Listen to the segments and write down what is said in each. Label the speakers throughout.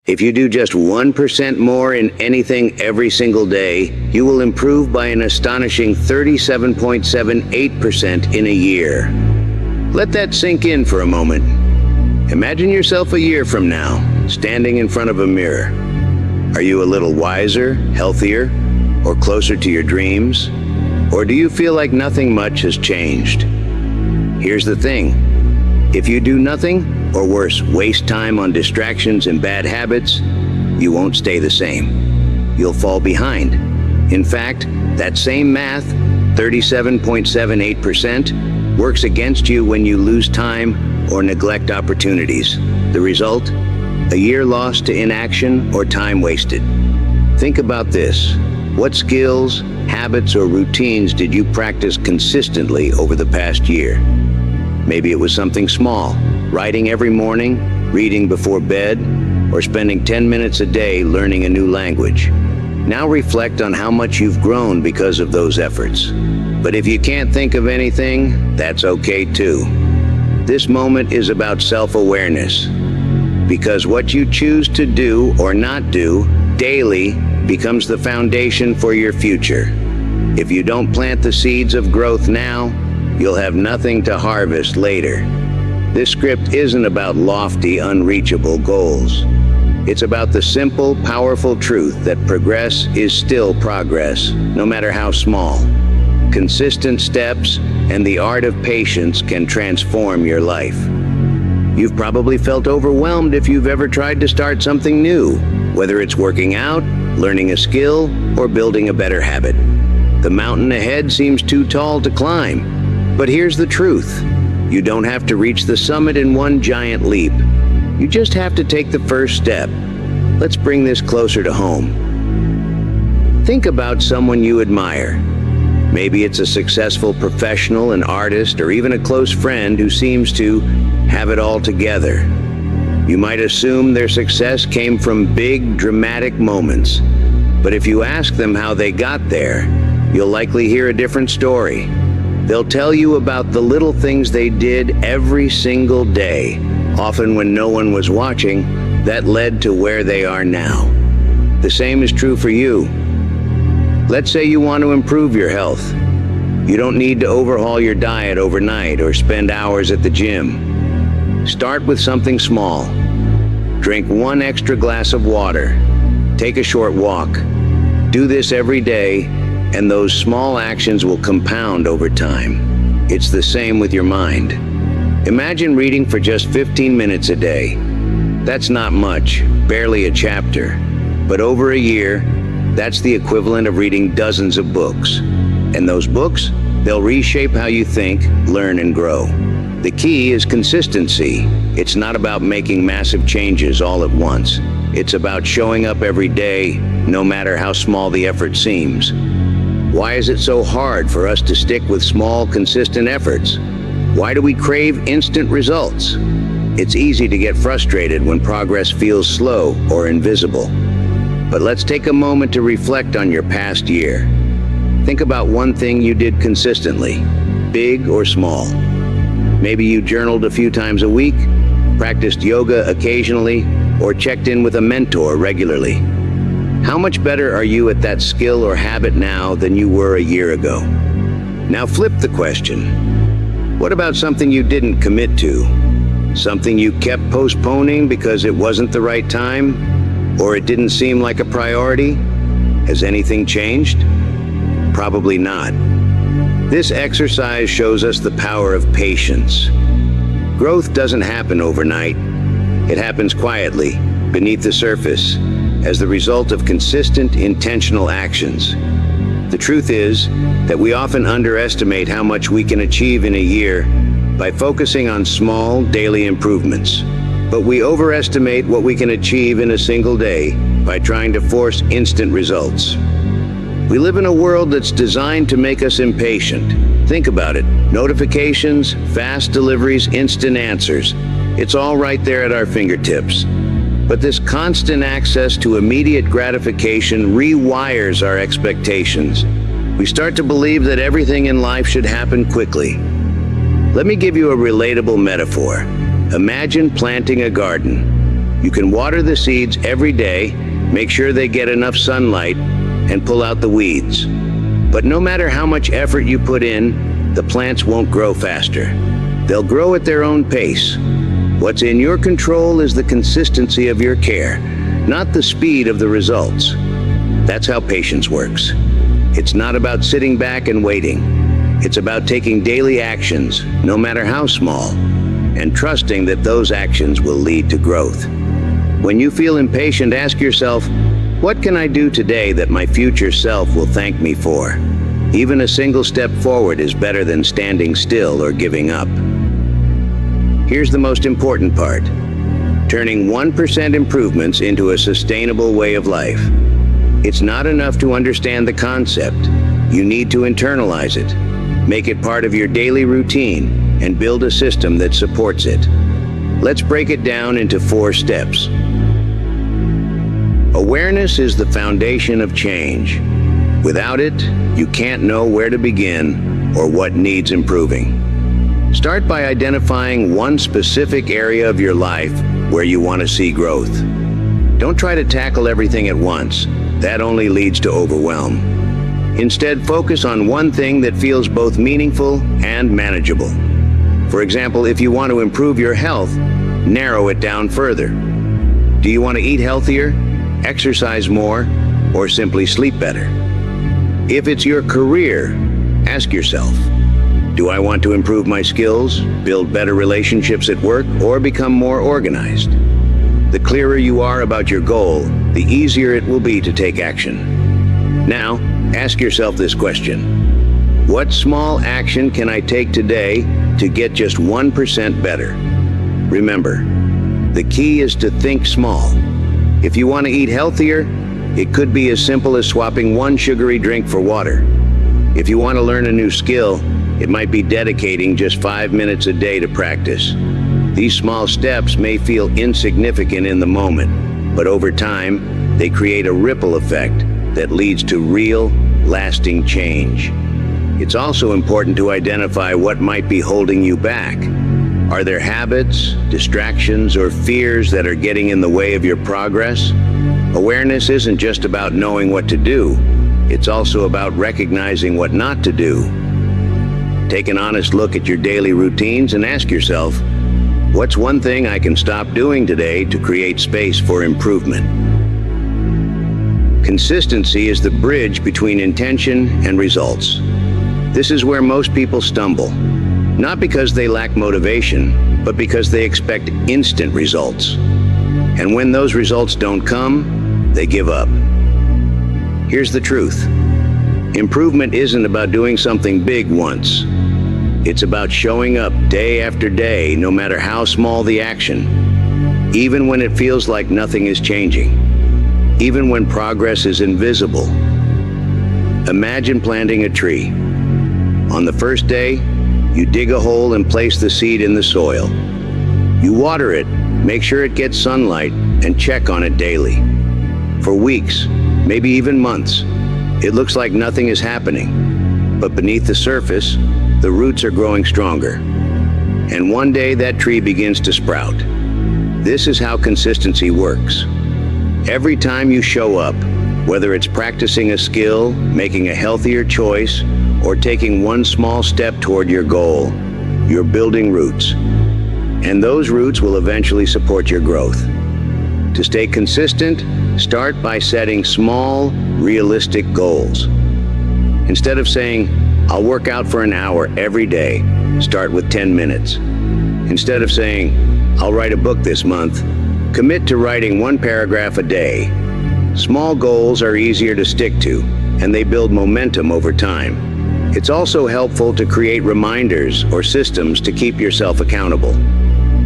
Speaker 1: If you do just 1% more in anything every single day, you will improve by an astonishing 37.78% in a year. Let that sink in for a moment. Imagine yourself a year from now, standing in front of a mirror. Are you a little wiser, healthier, or closer to your dreams? Or do you feel like nothing much has changed? Here's the thing. If you do nothing, or worse, waste time on distractions and bad habits, you won't stay the same. You'll fall behind. In fact, that same math, 37.78%, works against you when you lose time or neglect opportunities. The result? A year lost to inaction or time wasted. Think about this. What skills, habits, or routines did you practice consistently over the past year? Maybe it was something small, writing every morning, reading before bed, or spending 10 minutes a day learning a new language. Now reflect on how much you've grown because of those efforts. But if you can't think of anything, that's okay too. This moment is about self-awareness, because what you choose to do or not do daily becomes the foundation for your future. If you don't plant the seeds of growth now, you'll have nothing to harvest later. This script isn't about lofty, unreachable goals. It's about the simple, powerful truth that progress is still progress, no matter how small. Consistent steps and the art of patience can transform your life. You've probably felt overwhelmed if you've ever tried to start something new, whether it's working out, learning a skill, or building a better habit. The mountain ahead seems too tall to climb. But here's the truth. You don't have to reach the summit in one giant leap. You just have to take the first step. Let's bring this closer to home. Think about someone you admire. Maybe it's a successful professional, an artist, or even a close friend who seems to have it all together. You might assume their success came from big, dramatic moments. But if you ask them how they got there, you'll likely hear a different story. They'll tell you about the little things they did every single day, often when no one was watching, that led to where they are now. The same is true for you. Let's say you want to improve your health. You don't need to overhaul your diet overnight or spend hours at the gym. Start with something small. Drink 1 extra glass of water. Take a short walk. Do this every day, and those small actions will compound over time. It's the same with your mind. Imagine reading for just 15 minutes a day. That's not much, barely a chapter. But over a year, that's the equivalent of reading dozens of books. And those books, they'll reshape how you think, learn, and grow. The key is consistency. It's not about making massive changes all at once. It's about showing up every day, no matter how small the effort seems. Why is it so hard for us to stick with small, consistent efforts? Why do we crave instant results? It's easy to get frustrated when progress feels slow or invisible. But let's take a moment to reflect on your past year. Think about one thing you did consistently, big or small. Maybe you journaled a few times a week, practiced yoga occasionally, or checked in with a mentor regularly. How much better are you at that skill or habit now than you were a year ago? Now flip the question. What about something you didn't commit to? Something you kept postponing because it wasn't the right time? Or it didn't seem like a priority? Has anything changed? Probably not. This exercise shows us the power of patience. Growth doesn't happen overnight. It happens quietly, beneath the surface, as the result of consistent, intentional actions. The truth is that we often underestimate how much we can achieve in a year by focusing on small, daily improvements. But we overestimate what we can achieve in a single day by trying to force instant results. We live in a world that's designed to make us impatient. Think about it. Notifications, fast deliveries, instant answers. It's all right there at our fingertips. But this constant access to immediate gratification rewires our expectations. We start to believe that everything in life should happen quickly. Let me give you a relatable metaphor. Imagine planting a garden. You can water the seeds every day, make sure they get enough sunlight, and pull out the weeds. But no matter how much effort you put in, the plants won't grow faster. They'll grow at their own pace. What's in your control is the consistency of your care, not the speed of the results. That's how patience works. It's not about sitting back and waiting. It's about taking daily actions, no matter how small, and trusting that those actions will lead to growth. When you feel impatient, ask yourself, what can I do today that my future self will thank me for? Even a single step forward is better than standing still or giving up. Here's the most important part: turning 1% improvements into a sustainable way of life. It's not enough to understand the concept. You need to internalize it. Make it part of your daily routine and build a system that supports it. Let's break it down into 4 steps. Awareness is the foundation of change. Without it, you can't know where to begin or what needs improving. Start by identifying one specific area of your life where you want to see growth. Don't try to tackle everything at once. That only leads to overwhelm. Instead, focus on one thing that feels both meaningful and manageable. For example, if you want to improve your health, narrow it down further. Do you want to eat healthier, exercise more, or simply sleep better? If it's your career, ask yourself, do I want to improve my skills, build better relationships at work, or become more organized? The clearer you are about your goal, the easier it will be to take action. Now, ask yourself this question: what small action can I take today to get just 1% better? Remember, the key is to think small. If you want to eat healthier, it could be as simple as swapping one sugary drink for water. If you want to learn a new skill, it might be dedicating just 5 minutes a day to practice. These small steps may feel insignificant in the moment, but over time, they create a ripple effect that leads to real, lasting change. It's also important to identify what might be holding you back. Are there habits, distractions, or fears that are getting in the way of your progress? Awareness isn't just about knowing what to do. It's also about recognizing what not to do. Take an honest look at your daily routines and ask yourself, what's one thing I can stop doing today to create space for improvement? Consistency is the bridge between intention and results. This is where most people stumble. Not because they lack motivation, but because they expect instant results. And when those results don't come, they give up. Here's the truth. Improvement isn't about doing something big once. It's about showing up day after day, no matter how small the action. Even when it feels like nothing is changing. Even when progress is invisible. Imagine planting a tree. On the first day, you dig a hole and place the seed in the soil. You water it, make sure it gets sunlight, and check on it daily. For weeks, maybe even months, it looks like nothing is happening. But beneath the surface, the roots are growing stronger. And one day that tree begins to sprout. This is how consistency works. Every time you show up, whether it's practicing a skill, making a healthier choice, or taking one small step toward your goal, you're building roots. And those roots will eventually support your growth. To stay consistent, start by setting small, realistic goals. Instead of saying, I'll work out for an hour every day, start with 10 minutes. Instead of saying, I'll write a book this month, commit to writing 1 paragraph a day. Small goals are easier to stick to, and they build momentum over time. It's also helpful to create reminders or systems to keep yourself accountable.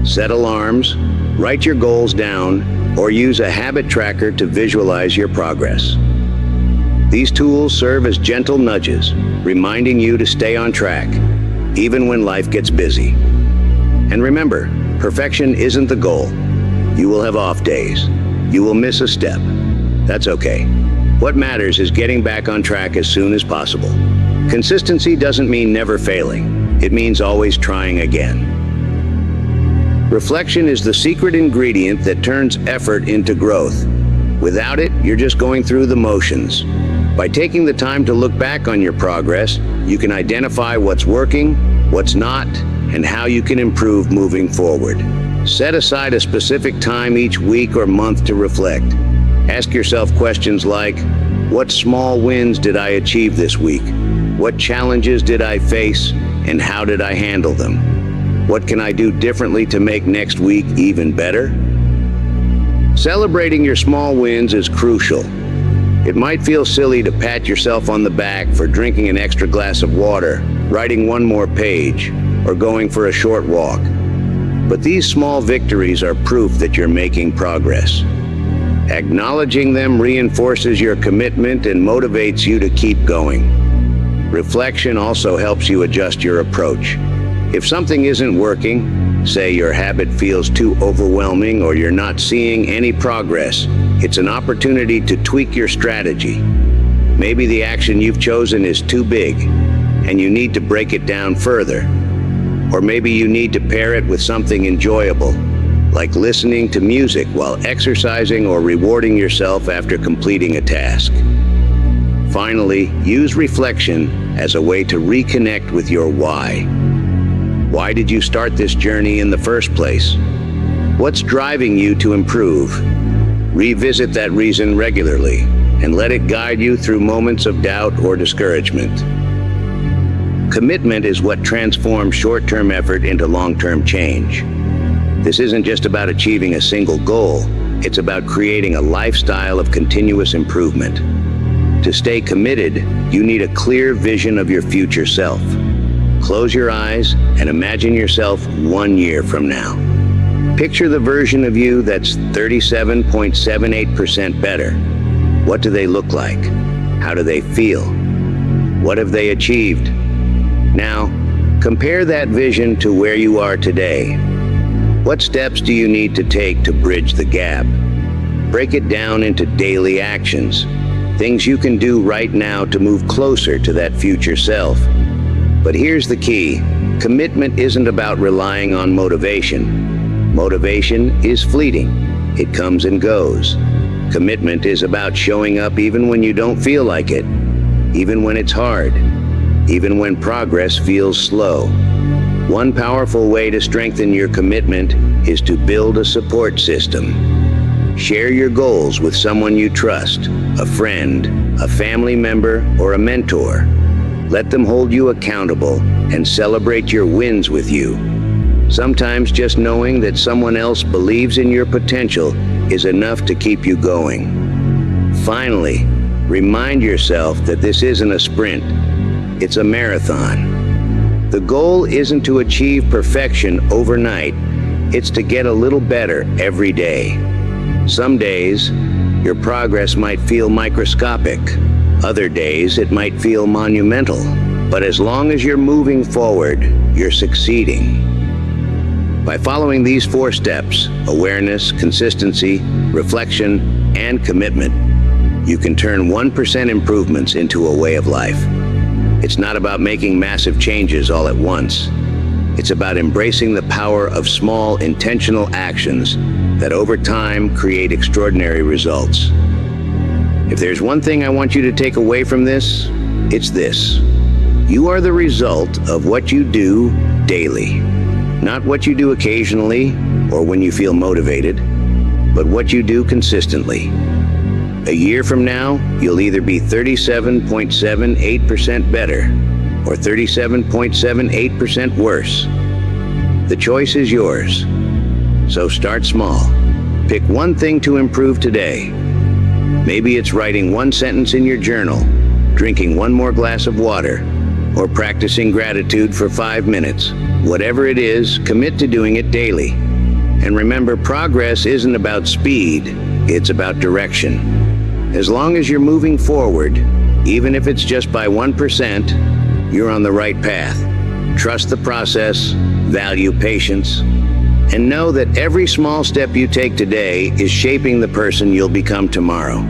Speaker 1: Set alarms, write your goals down, or use a habit tracker to visualize your progress. These tools serve as gentle nudges, reminding you to stay on track, even when life gets busy. And remember, perfection isn't the goal. You will have off days. You will miss a step. That's okay. What matters is getting back on track as soon as possible. Consistency doesn't mean never failing. It means always trying again. Reflection is the secret ingredient that turns effort into growth. Without it, you're just going through the motions. By taking the time to look back on your progress, you can identify what's working, what's not, and how you can improve moving forward. Set aside a specific time each week or month to reflect. Ask yourself questions like, what small wins did I achieve this week? What challenges did I face, and how did I handle them? What can I do differently to make next week even better? Celebrating your small wins is crucial. It might feel silly to pat yourself on the back for drinking an extra glass of water, writing one more page, or going for a short walk. But these small victories are proof that you're making progress. Acknowledging them reinforces your commitment and motivates you to keep going. Reflection also helps you adjust your approach. If something isn't working, say your habit feels too overwhelming or you're not seeing any progress, it's an opportunity to tweak your strategy. Maybe the action you've chosen is too big, and you need to break it down further. Or maybe you need to pair it with something enjoyable, like listening to music while exercising or rewarding yourself after completing a task. Finally, use reflection as a way to reconnect with your why. Why did you start this journey in the first place? What's driving you to improve? Revisit that reason regularly and let it guide you through moments of doubt or discouragement. Commitment is what transforms short-term effort into long-term change. This isn't just about achieving a single goal, it's about creating a lifestyle of continuous improvement. To stay committed, you need a clear vision of your future self. Close your eyes and imagine yourself 1 year from now. Picture the version of you that's 37.78% better. What do they look like? How do they feel? What have they achieved? Now, compare that vision to where you are today. What steps do you need to take to bridge the gap? Break it down into daily actions, things you can do right now to move closer to that future self. But here's the key. Commitment isn't about relying on motivation. Motivation is fleeting. It comes and goes. Commitment is about showing up even when you don't feel like it, even when it's hard, even when progress feels slow. One powerful way to strengthen your commitment is to build a support system. Share your goals with someone you trust, a friend, a family member, or a mentor. Let them hold you accountable and celebrate your wins with you. Sometimes just knowing that someone else believes in your potential is enough to keep you going. Finally, remind yourself that this isn't a sprint, it's a marathon. The goal isn't to achieve perfection overnight, it's to get a little better every day. Some days, your progress might feel microscopic. Other days, it might feel monumental. But as long as you're moving forward, you're succeeding. By following these 4 steps, awareness, consistency, reflection, and commitment, you can turn 1% improvements into a way of life. It's not about making massive changes all at once. It's about embracing the power of small, intentional actions that over time create extraordinary results. If there's one thing I want you to take away from this, it's this. You are the result of what you do daily. Not what you do occasionally or when you feel motivated, but what you do consistently. A year from now, you'll either be 37.78% better or 37.78% worse. The choice is yours. So start small. Pick one thing to improve today. Maybe it's writing 1 sentence in your journal, drinking 1 more glass of water, or practicing gratitude for 5 minutes. Whatever it is, commit to doing it daily. And remember, progress isn't about speed, it's about direction. As long as you're moving forward, even if it's just by 1%, you're on the right path. Trust the process, value patience, and know that every small step you take today is shaping the person you'll become tomorrow.